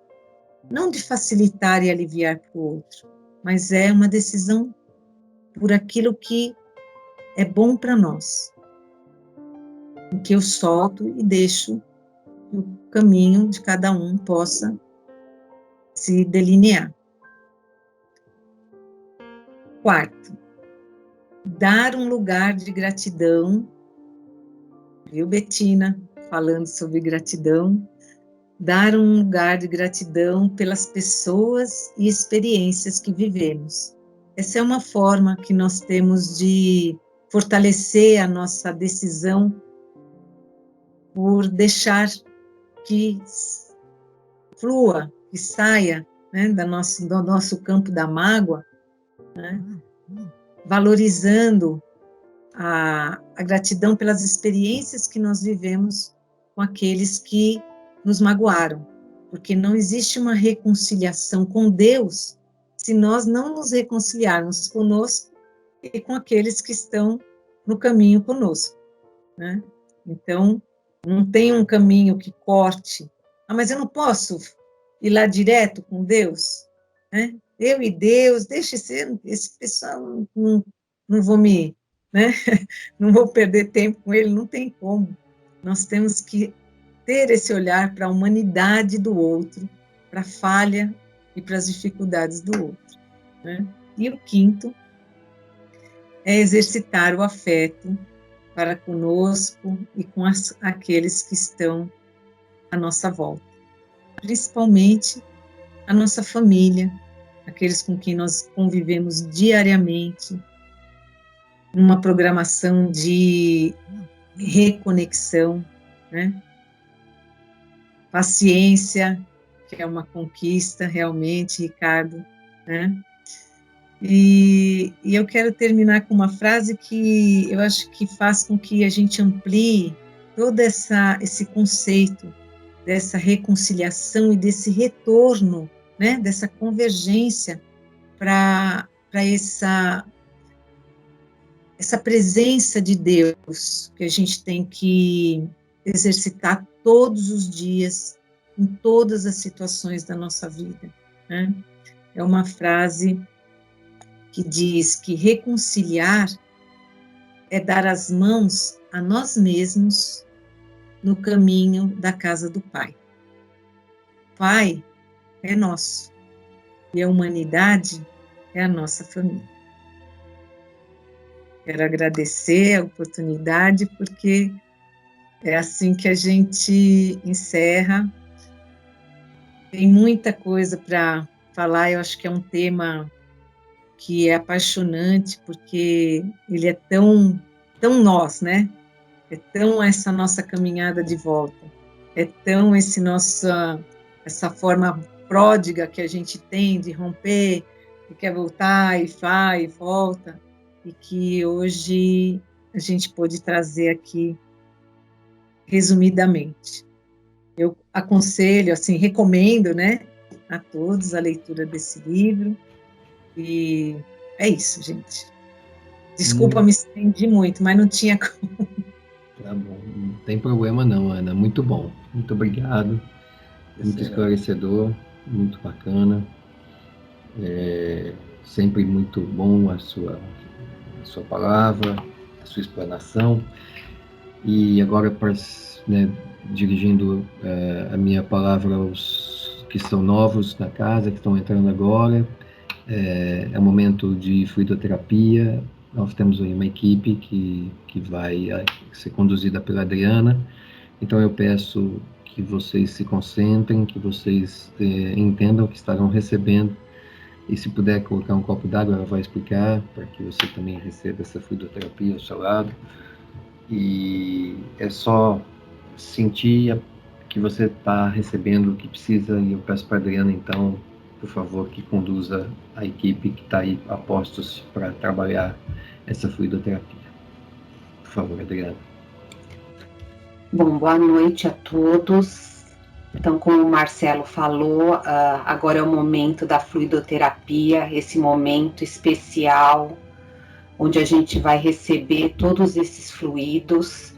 não de facilitar e aliviar para o outro, mas é uma decisão por aquilo que é bom para nós, em que eu solto e deixo que o caminho de cada um possa se delinear. Quarto, dar um lugar de gratidão, viu, Betina, falando sobre gratidão, dar um lugar de gratidão pelas pessoas e experiências que vivemos. Essa é uma forma que nós temos de fortalecer a nossa decisão por deixar que flua, que saia, né, do nosso campo da mágoa, né, valorizando a gratidão pelas experiências que nós vivemos com aqueles que nos magoaram, porque não existe uma reconciliação com Deus se nós não nos reconciliarmos conosco e com aqueles que estão no caminho conosco, né? Então, não tem um caminho que corte. Ah, mas eu não posso ir lá direto com Deus, né? Eu e Deus, deixa esse pessoal, não vou me, né? Não vou perder tempo com ele, não tem como. Nós temos que ter esse olhar para a humanidade do outro, para a falha e para as dificuldades do outro, né? E o quinto é exercitar o afeto para conosco e com aqueles que estão à nossa volta, principalmente a nossa família, aqueles com quem nós convivemos diariamente, numa programação de reconexão, né? Paciência, que é uma conquista realmente, Ricardo, né? E eu quero terminar com uma frase que eu acho que faz com que a gente amplie todo esse conceito dessa reconciliação e desse retorno, né, dessa convergência para essa presença de Deus que a gente tem que exercitar todos os dias, em todas as situações da nossa vida, né? É uma frase que diz que reconciliar é dar as mãos a nós mesmos no caminho da casa do Pai. Pai é nosso e a humanidade é a nossa família. Quero agradecer a oportunidade, porque é assim que a gente encerra. Tem muita coisa para falar, eu acho que é um tema que é apaixonante, porque ele é tão nós, né? É tão essa nossa caminhada de volta, é tão essa forma pródiga que a gente tem de romper, e quer voltar, e vai, e volta, e que hoje a gente pôde trazer aqui resumidamente. Eu aconselho, assim, recomendo, né, a todos a leitura desse livro, e é isso, gente. Desculpa, me estendi muito, mas não tinha como. Tá bom, não tem problema não, Ana. Muito bom. Muito obrigado. Muito esclarecedor, muito bacana. Sempre muito bom a sua palavra, a sua explanação. E agora, né, dirigindo a minha palavra aos que são novos na casa, que estão entrando agora, é um momento de fluidoterapia. Nós temos aí uma equipe que vai ser conduzida pela Adriana. Então eu peço que vocês se concentrem, que vocês entendam que estarão recebendo. E se puder colocar um copo d'água, ela vai explicar, para que você também receba essa fluidoterapia ao seu lado. E é só sentir que você está recebendo o que precisa. E eu peço para a Adriana, então, por favor, que conduza a equipe que está aí a postos para trabalhar essa fluidoterapia. Por favor, Adriana. Bom, boa noite a todos. Então, como o Marcelo falou, agora é o momento da fluidoterapia, esse momento especial, onde a gente vai receber todos esses fluidos.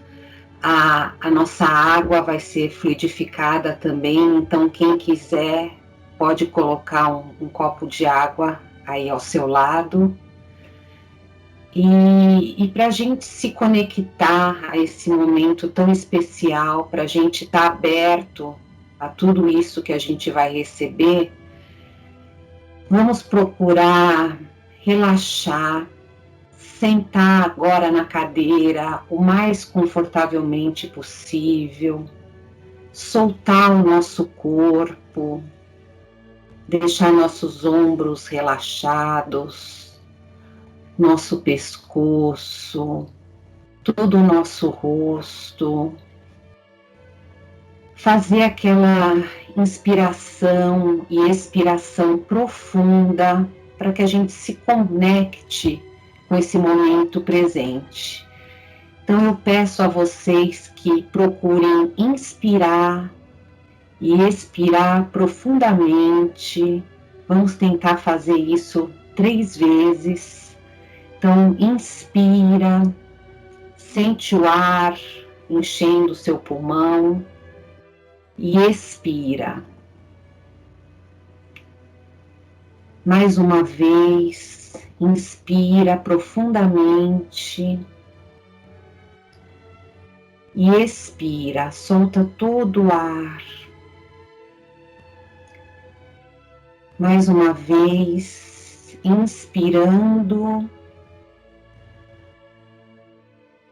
A nossa água vai ser fluidificada também, então quem quiser pode colocar um copo de água aí ao seu lado. E para a gente se conectar a esse momento tão especial, para a gente estar aberto a tudo isso que a gente vai receber, vamos procurar relaxar, sentar agora na cadeira o mais confortavelmente possível, soltar o nosso corpo, deixar nossos ombros relaxados, nosso pescoço, todo o nosso rosto. Fazer aquela inspiração e expiração profunda para que a gente se conecte com esse momento presente. Então eu peço a vocês que procurem inspirar e expirar profundamente. Vamos tentar fazer isso 3 vezes. Então inspira, sente o ar enchendo o seu pulmão. E expira. Mais uma vez, inspira profundamente e expira, solta todo o ar. Mais uma vez, inspirando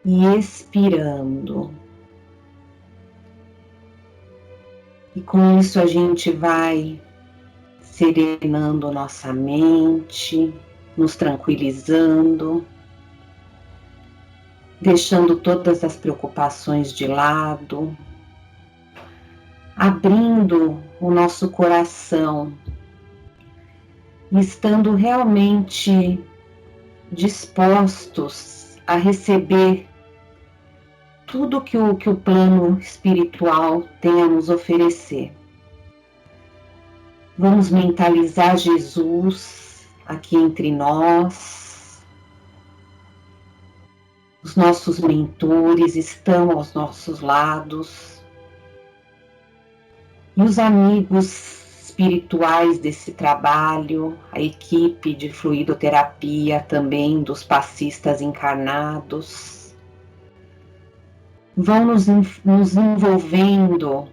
e expirando. E com isso a gente vai serenando nossa mente, nos tranquilizando, deixando todas as preocupações de lado, abrindo o nosso coração, estando realmente dispostos a receber tudo que o plano espiritual tem a nos oferecer. Vamos mentalizar Jesus aqui entre nós. Os nossos mentores estão aos nossos lados. E os amigos espirituais desse trabalho, a equipe de fluidoterapia também dos passistas encarnados, vão nos envolvendo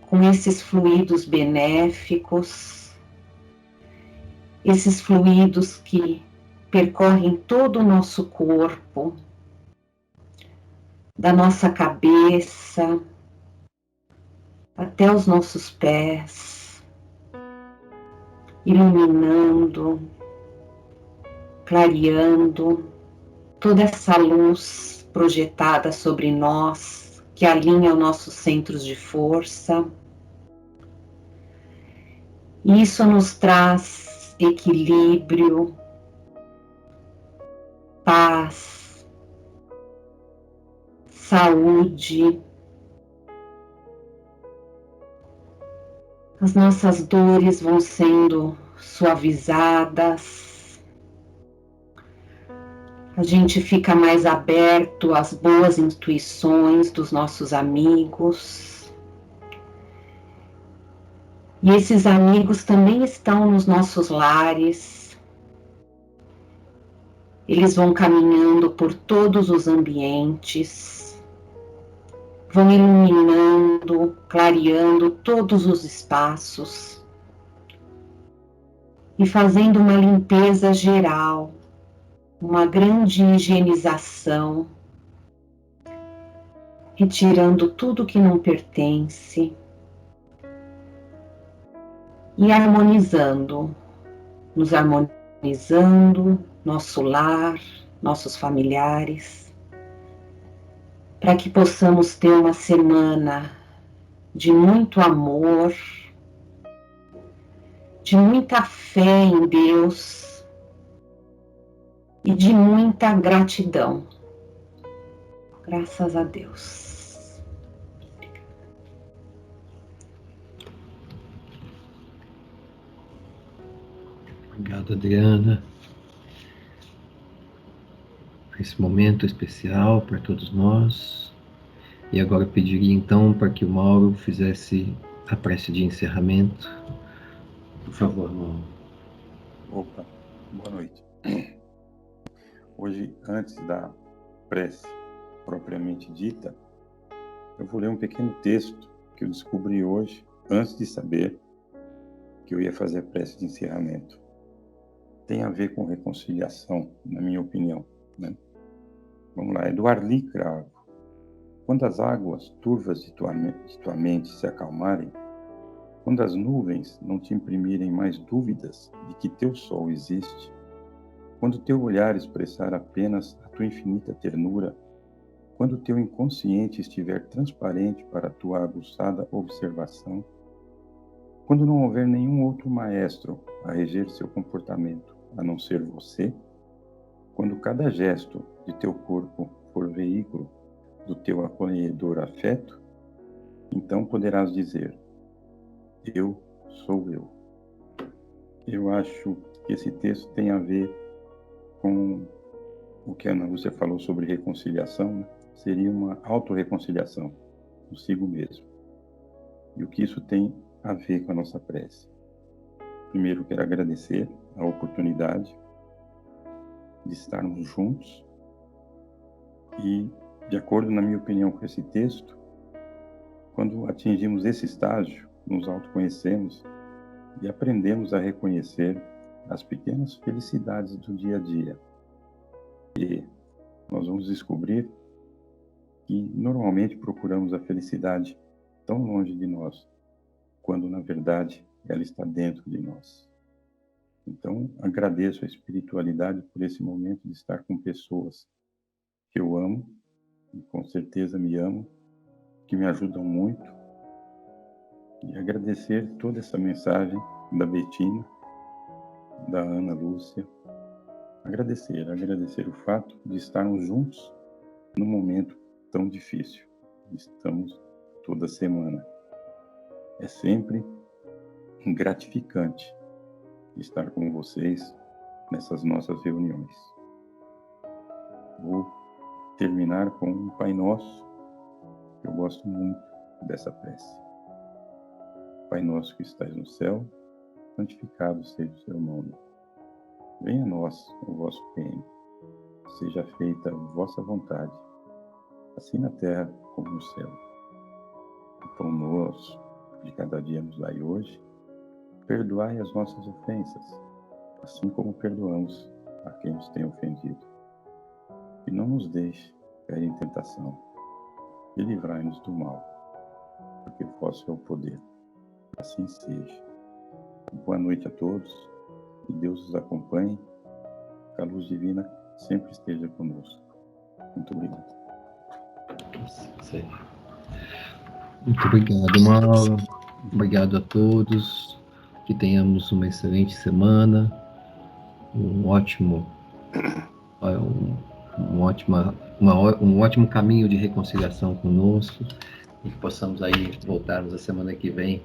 com esses fluidos benéficos, esses fluidos que percorrem todo o nosso corpo, da nossa cabeça até os nossos pés, iluminando, clareando toda essa luz projetada sobre nós, que alinha os nossos centros de força. Isso nos traz equilíbrio, paz, saúde. As nossas dores vão sendo suavizadas. A gente fica mais aberto às boas intuições dos nossos amigos. E esses amigos também estão nos nossos lares. Eles vão caminhando por todos os ambientes, vão iluminando, clareando todos os espaços e fazendo uma limpeza geral, uma grande higienização, retirando tudo que não pertence e harmonizando, nos harmonizando, nosso lar, nossos familiares, para que possamos ter uma semana de muito amor, de muita fé em Deus e de muita gratidão. Graças a Deus. Obrigado, Adriana, por esse momento especial para todos nós. E agora eu pediria então para que o Mauro fizesse a prece de encerramento. Por favor, Mauro. Opa, boa noite. Hoje, antes da prece propriamente dita, eu vou ler um pequeno texto que eu descobri hoje, antes de saber que eu ia fazer a prece de encerramento. Tem a ver com reconciliação, na minha opinião, né? Vamos lá, é do Arli Cravo. Quando as águas turvas de tua mente se acalmarem, quando as nuvens não te imprimirem mais dúvidas de que teu sol existe, quando teu olhar expressar apenas a tua infinita ternura, quando teu inconsciente estiver transparente para a tua aguçada observação, quando não houver nenhum outro maestro a reger seu comportamento a não ser você, quando cada gesto de teu corpo for veículo do teu acolhedor afeto, então poderás dizer: eu sou eu. Eu acho que esse texto tem a ver com o que a Ana Lúcia falou sobre reconciliação, né? Seria uma autorreconciliação consigo mesmo. E o que isso tem a ver com a nossa prece? Primeiro, quero agradecer a oportunidade de estarmos juntos e, de acordo, na minha opinião, com esse texto, quando atingimos esse estágio, nos autoconhecemos e aprendemos a reconhecer as pequenas felicidades do dia a dia. E nós vamos descobrir que normalmente procuramos a felicidade tão longe de nós, quando na verdade ela está dentro de nós. Então, agradeço a espiritualidade por esse momento de estar com pessoas que eu amo, e com certeza me amam, que me ajudam muito, e agradecer toda essa mensagem da Betina, da Ana Lúcia, agradecer o fato de estarmos juntos num momento tão difícil. Estamos toda semana. É sempre gratificante estar com vocês nessas nossas reuniões. Vou terminar com um Pai Nosso. Eu gosto muito dessa prece. Pai nosso que estás no céu, santificado seja o seu nome. Venha a nós o vosso reino. Seja feita a vossa vontade, assim na terra como no céu. O pão nosso de cada dia nos dai hoje. Perdoai as nossas ofensas, assim como perdoamos a quem nos tem ofendido. E não nos deixe cair em tentação, e livrai-nos do mal, porque vosso é o poder. Assim seja. Boa noite a todos, que Deus os acompanhe, que a luz divina sempre esteja conosco. Muito obrigado. Muito obrigado, Mauro. Obrigado a todos. Que tenhamos uma excelente semana, um ótimo caminho de reconciliação conosco, e que possamos aí voltarmos a semana que vem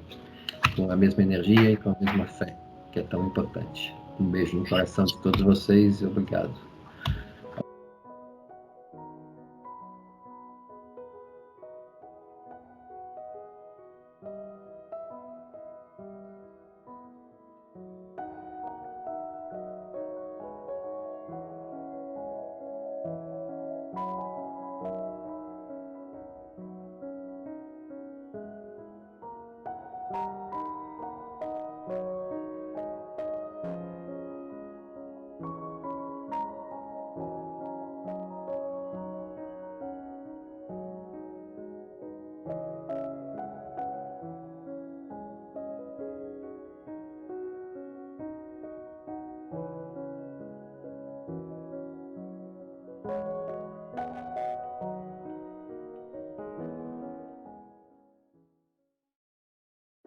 com a mesma energia e com a mesma fé, que é tão importante. Um beijo no coração de todos vocês e obrigado.